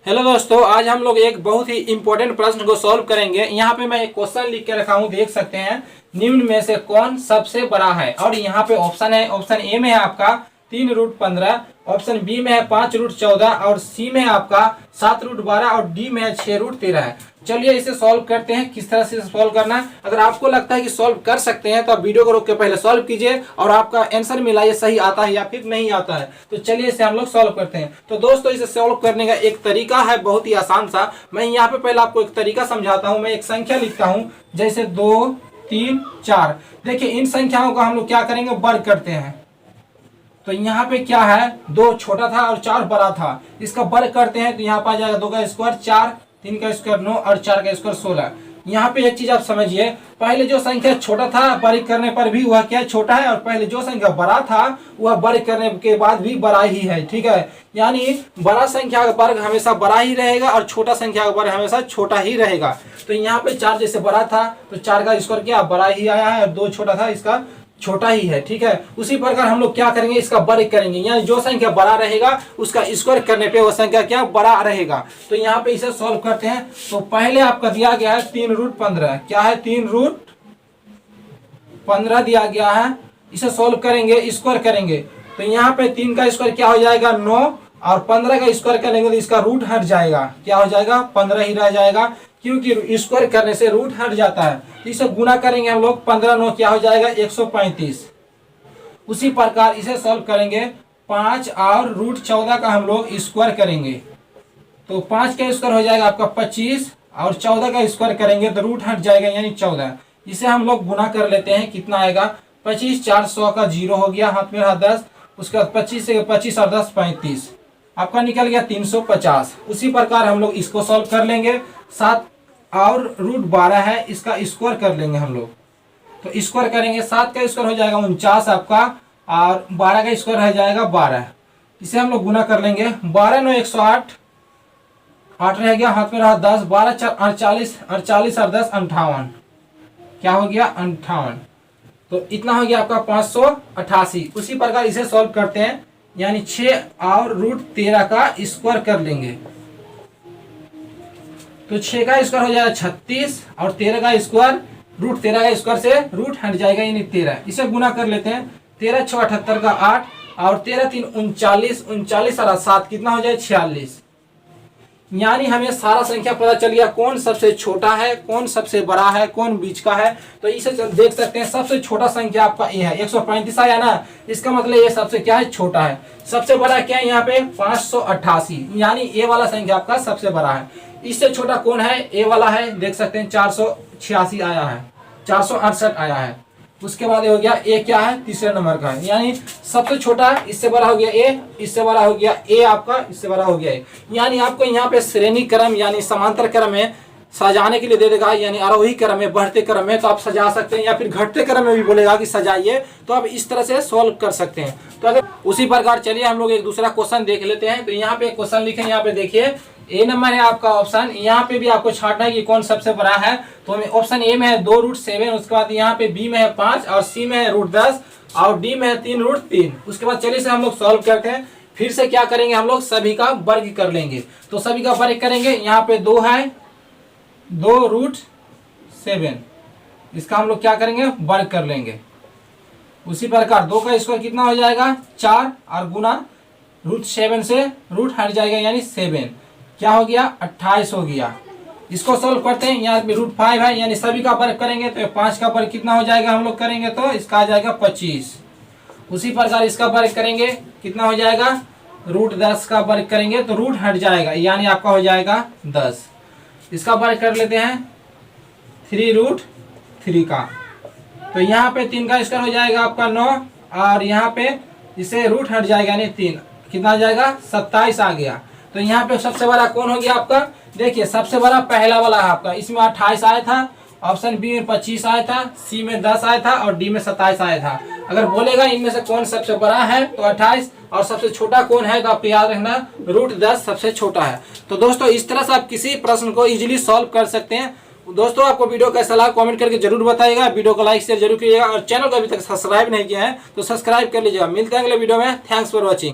Hello दोस्तों, आज हम लोग एक बहुत ही इंपॉर्टेंट प्रश्न को सॉल्व करेंगे। यहाँ पे मैं एक क्वेश्चन लिख के रखा हूँ, देख सकते हैं। निम्न में से कौन सबसे बड़ा है? और यहाँ पे ऑप्शन है, ऑप्शन ए में है आपका 3√15, ऑप्शन बी में है 5√14 और सी में है आपका 7√12 और डी में है 6√13 है। चलिए इसे सॉल्व करते हैं। किस तरह से सॉल्व करना है, अगर आपको लगता है कि सॉल्व कर सकते हैं तो आप वीडियो को रोक के पहले सॉल्व कीजिए और आपका आंसर मिलाइए, सही आता है या फिर नहीं आता है। तो चलिए इसे हम लोग सॉल्व करते हैं। तो दोस्तों, इसे सॉल्व करने का एक तरीका है, बहुत ही आसान सा। मैं यहाँ पे पहले आपको एक तरीका समझाता हूँ। मैं एक संख्या लिखता हूँ, जैसे 2, 3, 4। देखिए इन संख्याओं का हम लोग क्या करेंगे, वर्ग करते हैं। तो यहाँ पे क्या है, 2 छोटा था और 4 बड़ा था, इसका वर्ग करते हैं। तो यहाँ पर आ जाएगा 2 का स्क्वायर 4, 3 का स्क्वायर 9 और 4 का स्क्वायर 16। यहाँ पे एक चीज आप समझिए, पहले जो संख्या छोटा था वर्ग करने पर भी वह क्या छोटा है, और पहले जो संख्या बड़ा था वह वर्ग करने के बाद भी बड़ा ही है। ठीक है, यानी बड़ा संख्या का वर्ग हमेशा बड़ा ही रहेगा और छोटा संख्या का वर्ग हमेशा छोटा ही रहेगा। तो यहाँ पे 4 जैसे बड़ा था तो 4 का स्क्वायर क्या बड़ा ही आया है, और 2 छोटा था इसका छोटा ही है। ठीक है, उसी प्रकार हम लोग क्या करेंगे, इसका वर्ग करेंगे, यानी जो संख्या बड़ा रहेगा उसका स्क्वायर करने पे वो संख्या क्या बड़ा रहेगा। तो यहाँ पे इसे सॉल्व करते हैं। तो पहले आपका दिया गया है 3√15, क्या है 3√15 दिया गया है। इसे सॉल्व करेंगे, स्क्वायर करेंगे। तो यहाँ पे 3 का स्क्वायर क्या हो जाएगा 9, और 15 का स्क्वायर करेंगे तो इसका रूट हट जाएगा, क्या हो जाएगा 15 ही रह जाएगा, क्योंकि स्क्वायर करने से रूट हट जाता है। इसे गुना करेंगे हम लोग, 15 9 क्या हो जाएगा 135। उसी प्रकार इसे सॉल्व करेंगे, 5 और √14 का हम लोग स्क्वायर करेंगे। तो 5 का स्क्वायर हो जाएगा आपका 25 और 14 का स्क्वायर करेंगे तो रूट हट जाएगा यानी 14। इसे हम लोग गुना कर लेते हैं, कितना आएगा 25 4 100 का 0 हो गया, हाथ में रहा 10, उसके बाद 25 से 25 और 10 35, आपका निकल गया 350। उसी प्रकार हम लोग इसको सॉल्व कर लेंगे। 7 और √12 है, इसका स्क्वायर कर लेंगे हम लोग। तो स्क्वायर करेंगे, 7 का स्क्वायर हो जाएगा 49 आपका, और 12 का स्क्वायर रह जाएगा 12। इसे हम लोग गुना कर लेंगे, 12 9 108, 8 रह गया, हाथ में रहा 10, 12 4 48, 48 और 10 58, क्या हो गया 58। तो इतना हो गया आपका 588। उसी प्रकार इसे सॉल्व करते हैं, यानी 6 और √13 का स्क्वायर कर लेंगे। तो 6 का स्क्वायर हो जाएगा 36 और 13 का स्क्वायर, √13 का स्क्वायर से रूट हट जाएगा यानी 13। इसे गुना कर लेते हैं, 13 6 78 का 8 और 13 3 39, 39 और 7 कितना हो जाए 46। यानी हमें सारा संख्या पता चल गया, कौन सबसे छोटा है, कौन सबसे बड़ा है, कौन बीच का है। तो इसे देख सकते हैं, सबसे छोटा संख्या आपका ए है, 135 आया ना, इसका मतलब ये सबसे क्या है छोटा है। सबसे बड़ा क्या है यहाँ पे 588, यानी ए वाला संख्या आपका सबसे बड़ा है। इससे छोटा कौन है, ए वाला है, देख सकते हैं 486 आया है, 468 आया है। उसके बाद ये हो गया ए क्या है, तीसरे नंबर का है, यानी सबसे छोटा इससे बड़ा हो गया ए, इससे बड़ा हो गया ए आपका, इससे बड़ा हो गया ए। यानी आपको यहाँ पे श्रेणी क्रम यानी समांतर क्रम में सजाने के लिए दे देगा, यानी आरोही क्रम में, बढ़ते क्रम में तो आप सजा सकते हैं, या फिर घटते क्रम में भी बोलेगा कि सजाइए, तो आप इस तरह से सॉल्व कर सकते हैं। तो अगर उसी प्रकार चलिए हम लोग एक दूसरा क्वेश्चन देख लेते हैं। तो यहाँ पे क्वेश्चन लिखे, यहाँ पे देखिए ए नंबर है आपका ऑप्शन, यहाँ पे भी आपको छांटना है कि कौन सबसे बड़ा है। तो ऑप्शन ए में है 2√7, उसके बाद यहाँ पे बी में है 5 और सी में है √10 और डी में है 3√3। उसके बाद चलिए से हम लोग सॉल्व करते हैं। फिर से क्या करेंगे, हम लोग सभी का वर्ग कर लेंगे। तो सभी का वर्ग करेंगे, यहाँ पे 2 है, 2√7, इसका हम लोग क्या करेंगे वर्ग कर लेंगे। उसी प्रकार 2 का स्क्वायर कितना हो जाएगा 4, और गुना √7 से रूट हट जाएगा यानी 7, क्या हो गया 28 हो गया। इसको सॉल्व करते हैं, यहाँ पे √5 है, यानी सभी का वर्ग करेंगे तो 5 का वर्ग कितना हो जाएगा हम लोग करेंगे तो इसका आ जाएगा 25। उसी प्रकार इसका वर्ग करेंगे, कितना हो जाएगा √10 का वर्ग करेंगे तो रूट हट जाएगा, यानी आपका हो जाएगा 10। इसका वर्ग कर लेते हैं 3√3 का। तो यहाँ पे 3 का स्क्वायर हो जाएगा आपका 9, और यहाँ पे इसे रूट हट जाएगा यानी 3, कितना आ जाएगा 27 आ गया। तो यहाँ पे सबसे बड़ा कौन हो गया आपका, देखिए सबसे बड़ा पहला वाला है आपका, इसमें 28 आया था, ऑप्शन बी में 25 आया था, सी में 10 आया था और डी में 27 आया था। अगर बोलेगा इनमें से कौन सबसे बड़ा है तो 28, और सबसे छोटा कौन है तो आप याद रखना √10 सबसे छोटा है। तो दोस्तों इस तरह से आप किसी प्रश्न को इजीली सॉल्व कर सकते हैं। दोस्तों आपको वीडियो कैसा लगा कमेंट करके जरूर बताइएगा, वीडियो को लाइक शेयर जरूर कीजिएगा, और चैनल को अभी तक सब्सक्राइब नहीं किया है तो सब्सक्राइब कर लीजिएगा। मिलते हैं अगले वीडियो में, थैंक्स फॉर वॉचिंग।